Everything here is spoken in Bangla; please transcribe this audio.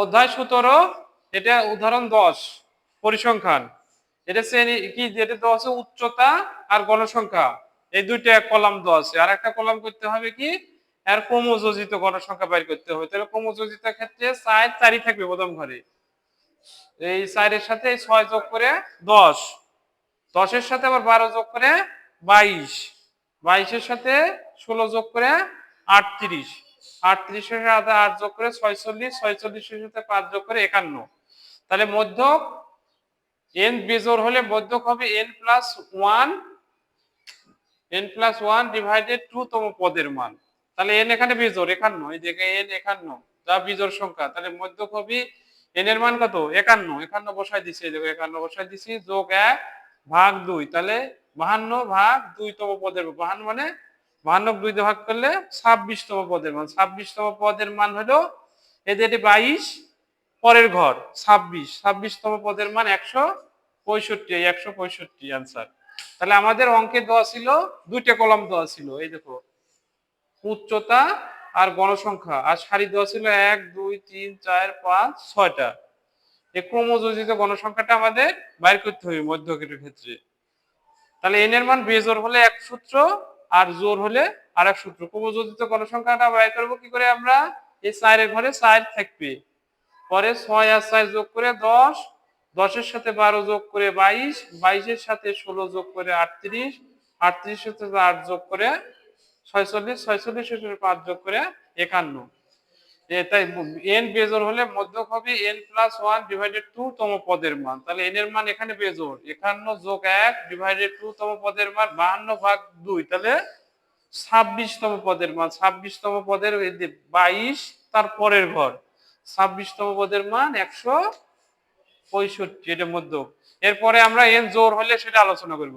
অধ্যায় 17, এটা উদাহরণ 10, পরিসংখ্যান। এটা শ্রেণী কি, যেটা দেওয়া আছে উচ্চতা আর গণসংখ্যা, এই দুইটা কলাম দেওয়া আছে। আর একটা কলাম করতে হবে কি, এর ক্রমযোজিত গণসংখ্যা বাইর করতে হবে। তাহলে ক্রমযোজিতার ক্ষেত্রে 4 থাকবে প্রথম ঘরে, এই 4-এর সাথে 6 যোগ করে 10, 10-এর সাথে আবার 12 যোগ করে 22, 22-এর সাথে 16 যোগ করে 38, 38-এর সাথে 8 যোগ করে 46, 46-এর সাথে 5 যোগ করে 51। তাহলে মধ্যক n বেজোড় হলে মধ্যক হবে n+1 ডিভাইডেড 2 তম পদের মান। তাহলে n এখানে বেজোড় 51, এই দেখে n 51 যা বিজোড় সংখ্যা, তাহলে মধ্যক হবে n এর মান কত, 51, 51 বসাই দিছি, এই দেখো 51 বসাই দিছি, যোগ 1 ভাগ 2, তাহলে 52 ভাগ 2 তম পদের, 52 মানে 52 2 দিয়ে ভাগ করলে 26 তম পদের মান। 26 তম পদের মান হলো এই যে 22, পরের ঘর 26, 26 তম পদের মান 165, 165 आंसर। তাহলে আমাদের অঙ্কে দেওয়া ছিল দুইটা কলাম দেওয়া ছিল, এই দেখো উচ্চতা আর গণসংখ্যা, আর সারি দেওয়া ছিল 1 2 3 4 5 6টা। এই ক্রমযোজিত গণসংখ্যাটা আমাদের বাইর করতে হবে মধ্যকের ক্ষেত্রে। তাহলে n এর মান বেজোড় হলে এক সূত্র আর জোড় হলে আরেক সূত্র। ক্রমযোজিত গণসংখ্যাটা বাইর করব কি করে আমরা, এই 4 এর ঘরে 4 থাকবে, পরে 6 আর 4 যোগ করে 10, 10-এর সাথে 12 যোগ করে 22, 22-এর সাথে 16 যোগ করে 38, 38-এর সাথে 8 যোগ করে 46, 46-এর সাথে 5 যোগ করে 51। তাই n বেজোড় হলে মধ্যক হবে n+1 ডিভাইডেড 2 তম পদের মান। তাহলে n এর মান এখানে বেজোড় 51 যোগ 1 ডিভাইডেড 2 তম পদের মান 52 ভাগ 2, তাহলে 26 তম পদের মান। 26 তম পদের 22 তার পরের ঘর, 26 তম পদের মান 165, এটা মধ্যক। এরপরে আমরা n জোড় হলে সেটা আলোচনা করব।